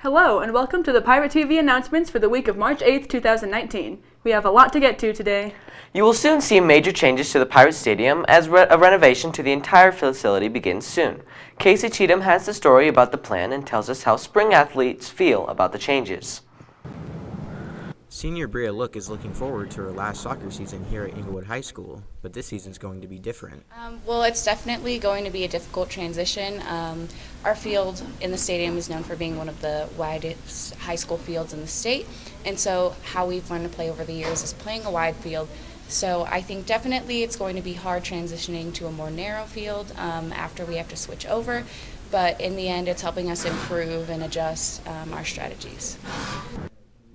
Hello, and welcome to the Pirate TV announcements for the week of March 8th, 2019. We have a lot to get to today. You will soon see major changes to the Pirate Stadium as a renovation to the entire facility begins soon. Casey Cheatham has the story about the plan and tells us how spring athletes feel about the changes. Senior Bria Look is looking forward to her last soccer season here at Englewood High School, but this season's going to be different. Well, it's definitely going to be a difficult transition. Our field in the stadium is known for being one of the widest high school fields in the state, and so how we've learned to play over the years is playing a wide field. So I think definitely it's going to be hard transitioning to a more narrow field after we have to switch over, but in the end it's helping us improve and adjust our strategies.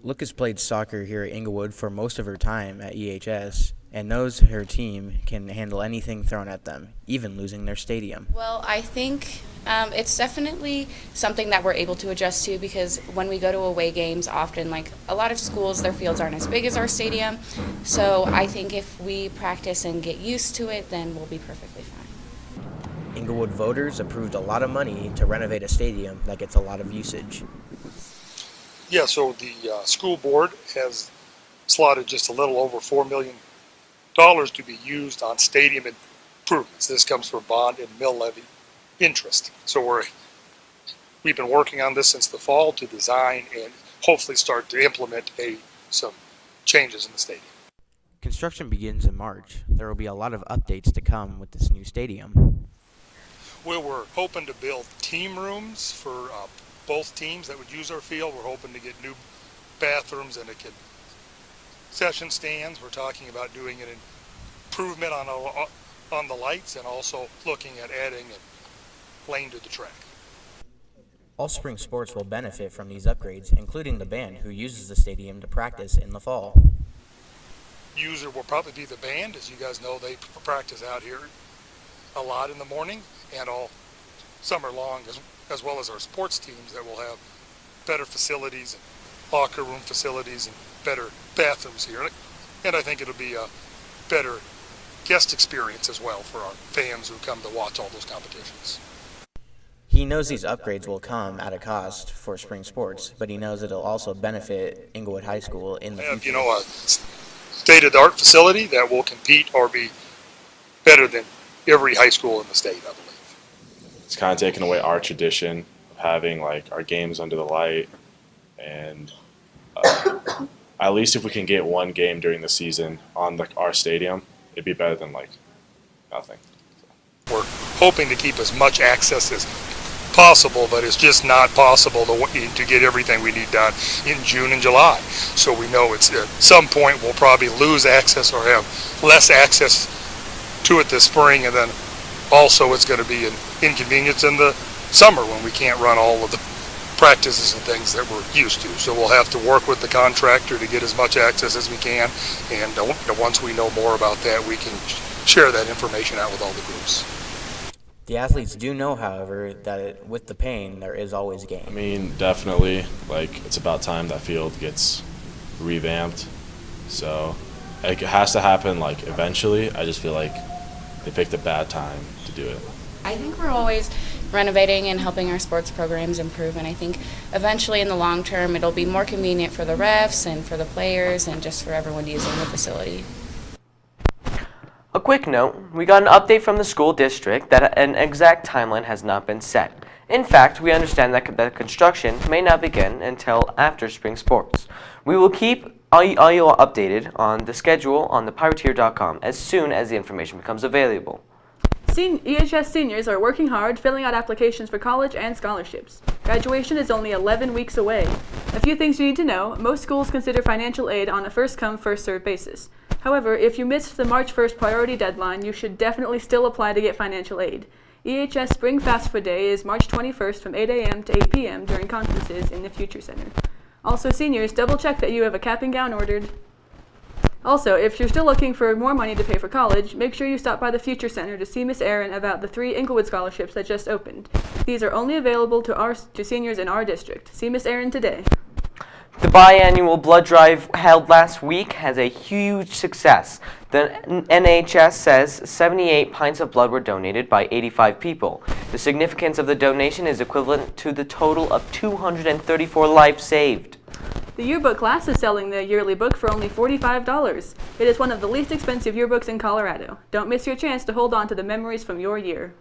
Look has played soccer here at Englewood for most of her time at EHS and knows her team can handle anything thrown at them, even losing their stadium. Well, I think it's definitely something that we're able to adjust to, because when we go to away games, often, like a lot of schools, their fields aren't as big as our stadium. So I think if we practice and get used to it, then we'll be perfectly fine. Englewood voters approved a lot of money to renovate a stadium that gets a lot of usage. Yeah, so the school board has slotted just a little over $4 million to be used on stadium improvements. This comes from bond and mill levy interest. So we've been working on this since the fall to design and hopefully start to implement some changes in the stadium. Construction begins in March. There will be a lot of updates to come with this new stadium. We're hoping to build team rooms for both teams that would use our field. We're hoping to get new bathrooms and concession stands. We're talking about doing an improvement on the lights and also looking at adding a lane to the track. All spring sports will benefit from these upgrades, including the band who uses the stadium to practice in the fall. User will probably be the band. As you guys know, they practice out here a lot in the morning and all summer long, as well as our sports teams that will have better facilities and locker room facilities and better bathrooms here. And I think it'll be a better guest experience as well for our fans who come to watch all those competitions. He knows these upgrades will come at a cost for spring sports, but he knows it'll also benefit Englewood High School in the future. A state-of-the-art facility that will compete or be better than every high school in the state, I believe. It's kind of taken away our tradition of having like our games under the light, and at least if we can get one game during the season on our stadium, it'd be better than like nothing. We're hoping to keep as much access as possible, but it's just not possible to get everything we need done in June and July. So we know it's at some point we'll probably lose access or have less access to it this spring, and then also it's going to be an inconvenience in the summer when we can't run all of the practices and things that we're used to. So we'll have to work with the contractor to get as much access as we can, and once we know more about that, we can share that information out with all the groups. The athletes do know, however, that with the pain, there is always gain. I mean, definitely, like, it's about time that field gets revamped. So it has to happen, like, eventually. I just feel like they picked a bad time to do it. I think we're always renovating and helping our sports programs improve, and I think eventually in the long term it'll be more convenient for the refs and for the players and just for everyone using the facility. A quick note, we got an update from the school district that an exact timeline has not been set. In fact, we understand that construction may not begin until after spring sports. We will keep all you updated on the schedule on thepirateer.com as soon as the information becomes available. EHS seniors are working hard filling out applications for college and scholarships. Graduation is only 11 weeks away. A few things you need to know: most schools consider financial aid on a first-come, first-served basis. However, if you missed the March 1st priority deadline, you should definitely still apply to get financial aid. EHS Spring FAFSA Day is March 21st from 8 a.m. to 8 p.m. during conferences in the Future Center. Also, seniors, double-check that you have a cap and gown ordered. Also, if you're still looking for more money to pay for college, make sure you stop by the Future Center to see Miss Erin about the 3 Englewood scholarships that just opened. These are only available to seniors in our district. See Miss Erin today. The biannual blood drive held last week has a huge success. The NHS says 78 pints of blood were donated by 85 people. The significance of the donation is equivalent to the total of 234 lives saved. The yearbook class is selling their yearly book for only $45. It is one of the least expensive yearbooks in Colorado. Don't miss your chance to hold on to the memories from your year.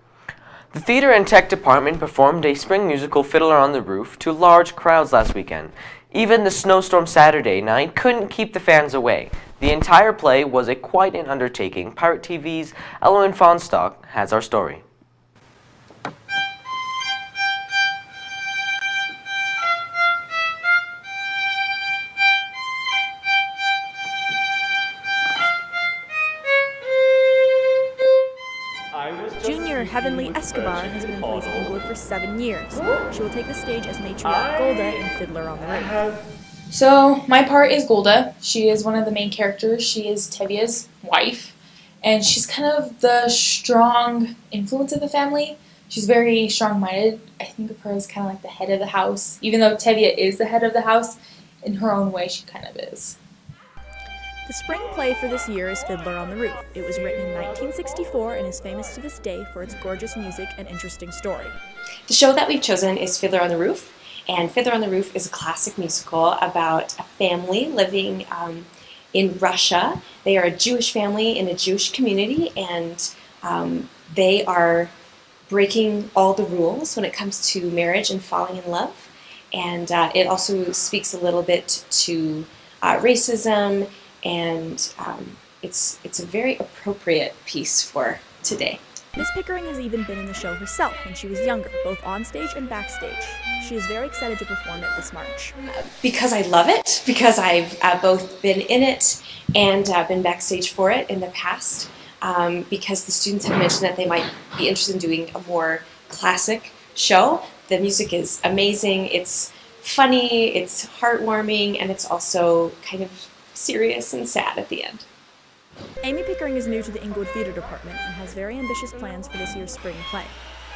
The Theater and Tech Department performed a spring musical Fiddler on the Roof to large crowds last weekend. Even the snowstorm Saturday night couldn't keep the fans away. The entire play was quite an undertaking. Pirate TV's Ellen Fonstock has our story. Junior Heavenly Escobar has been in place at Englewood for 7 years. She will take the stage as matriarch Golda in Fiddler on the Roof. So my part is Golda. She is one of the main characters. She is Tevia's wife, and she's kind of the strong influence of the family. She's very strong-minded. I think of her as kind of like the head of the house. Even though Tevia is the head of the house, in her own way she kind of is. The spring play for this year is Fiddler on the Roof. It was written in 1964 and is famous to this day for its gorgeous music and interesting story. The show that we've chosen is Fiddler on the Roof, and Fiddler on the Roof is a classic musical about a family living in Russia. They are a Jewish family in a Jewish community, and they are breaking all the rules when it comes to marriage and falling in love. And it also speaks a little bit to racism, and it's a very appropriate piece for today. Miss Pickering has even been in the show herself when she was younger, both on stage and backstage. She is very excited to perform it this March. Because I love it, because I've both been in it and been backstage for it in the past, because the students have mentioned that they might be interested in doing a more classic show. The music is amazing, it's funny, it's heartwarming, and it's also kind of serious and sad at the end. Amy Pickering is new to the Englewood Theater Department and has very ambitious plans for this year's spring play.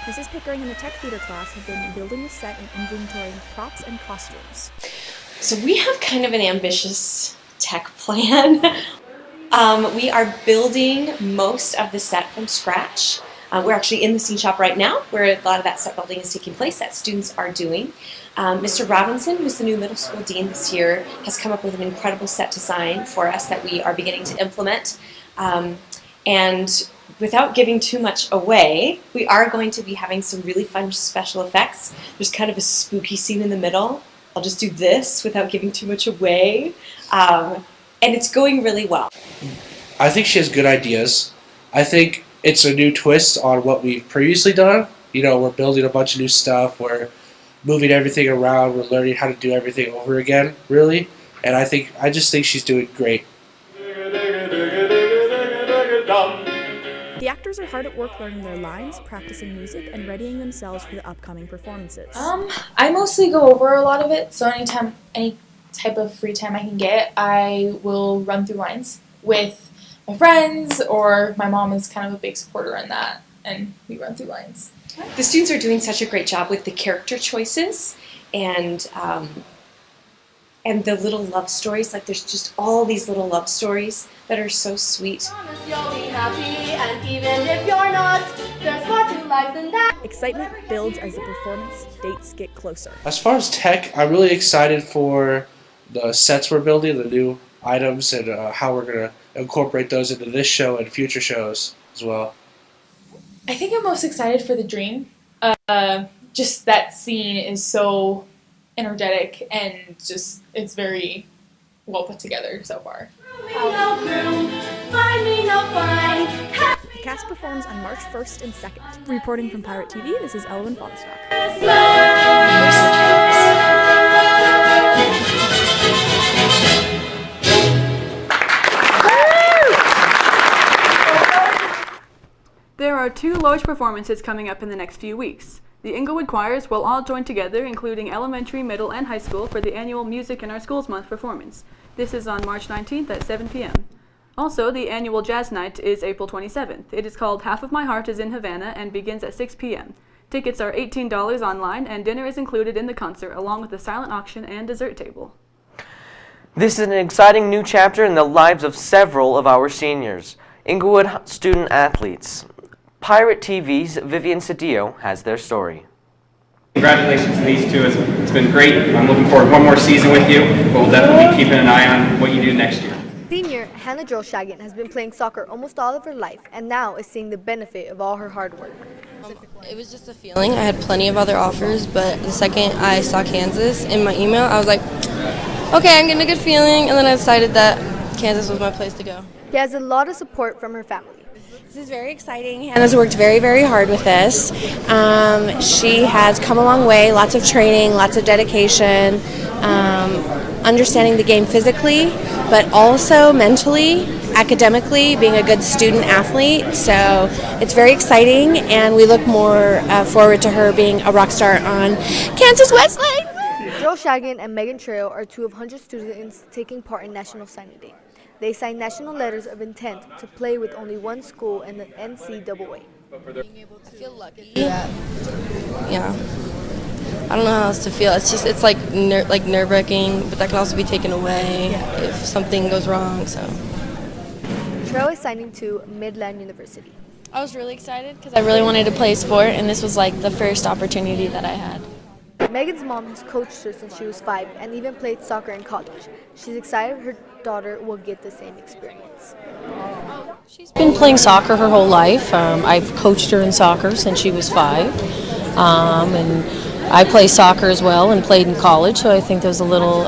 Mrs. Pickering and the tech theater class have been building the set and inventorying props and costumes. So we have kind of an ambitious tech plan. We are building most of the set from scratch. We're actually in the scene shop right now where a lot of that set building is taking place that students are doing. Mr. Robinson, who's the new middle school dean this year, has come up with an incredible set design for us that we are beginning to implement. And without giving too much away, we are going to be having some really fun special effects. There's kind of a spooky scene in the middle. I'll just do this without giving too much away. And it's going really well. I think she has good ideas. I think it's a new twist on what we've previously done. You know, we're building a bunch of new stuff. We're moving everything around. We're learning how to do everything over again, really. And I just think she's doing great. The actors are hard at work learning their lines, practicing music, and readying themselves for the upcoming performances. I mostly go over a lot of it, so any type of free time I can get, I will run through lines with my friends, or my mom is kind of a big supporter in that, and we run through lines. The students are doing such a great job with the character choices and the little love stories. Like, there's just all these little love stories that are so sweet. You'll be happy, and even if you're not, there's more to life than that. Excitement builds as the performance dates get closer. As far as tech, I'm really excited for the sets we're building, the new items, and how we're going to incorporate those into this show and future shows as well. I think I'm most excited for the dream. Just that scene is so energetic, and just it's very well put together so far. The cast performs on March 1st and 2nd. Reporting from Pirate TV, this is Ellen Fonstock. There are 2 large performances coming up in the next few weeks. The Englewood choirs will all join together, including elementary, middle, and high school, for the annual Music in Our Schools Month performance. This is on March 19th at 7 p.m. Also, the annual Jazz Night is April 27th. It is called Half of My Heart is in Havana and begins at 6 p.m. Tickets are $18 online, and dinner is included in the concert, along with a silent auction and dessert table. This is an exciting new chapter in the lives of several of our seniors, Englewood student athletes. Pirate TV's Vivian Cedillo has their story. Congratulations to these two. It's been great. I'm looking forward to one more season with you, but we'll definitely be keeping an eye on what you do next year. Senior Hannah Drolshagen has been playing soccer almost all of her life and now is seeing the benefit of all her hard work. It was just a feeling. I had plenty of other offers, but the second I saw Kansas in my email, I was like, okay, I'm getting a good feeling, and then I decided that Kansas was my place to go. She has a lot of support from her family. This is very exciting. Hannah's worked very, very hard with this. She has come a long way, lots of training, lots of dedication, understanding the game physically, but also mentally, academically, being a good student athlete. So it's very exciting, and we look more forward to her being a rock star on Kansas Wesleyan. Drolshagen and Megan Trail are two of 100 students taking part in National Signing Day. They signed national letters of intent to play with only one school in the NCAA. I feel lucky. Yeah. I don't know how else to feel. It's like nerve-wracking, but that can also be taken away if something goes wrong. So. Trail is signing to Midland University. I was really excited because I really wanted to play sport, and this was like the first opportunity that I had. Megan's mom has coached her since she was 5 and even played soccer in college. She's excited her daughter will get the same experience. She's been playing soccer her whole life. I've coached her in soccer since she was 5. And I play soccer as well and played in college, so I think that was a little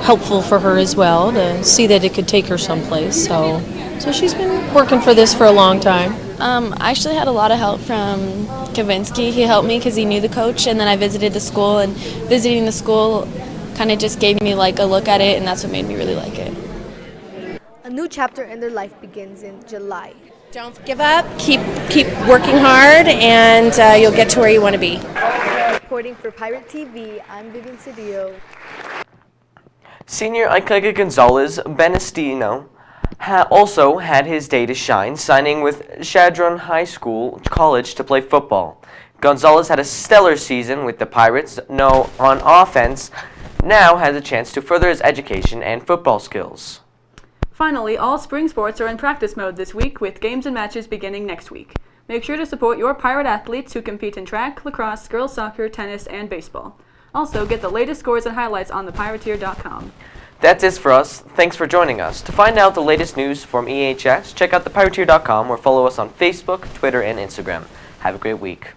helpful for her as well to see that it could take her someplace. So she's been working for this for a long time. I actually had a lot of help from Kavinsky. He helped me because he knew the coach, and then I visited the school, and visiting the school kind of just gave me like a look at it, and that's what made me really like it. A new chapter in their life begins in July. Don't give up, keep working hard, and you'll get to where you want to be. Reporting for Pirate TV, I'm Vivian Cedillo. Senior Ike Gonzalez Benestino also had his day to shine, signing with Shadron High School College to play football. Gonzalez had a stellar season with the Pirates. On offense, now has a chance to further his education and football skills. Finally, all spring sports are in practice mode this week, with games and matches beginning next week. Make sure to support your Pirate athletes who compete in track, lacrosse, girls soccer, tennis, and baseball. Also, get the latest scores and highlights on thepirateer.com. That's it for us. Thanks for joining us. To find out the latest news from EHS, check out thepirateer.com or follow us on Facebook, Twitter, and Instagram. Have a great week.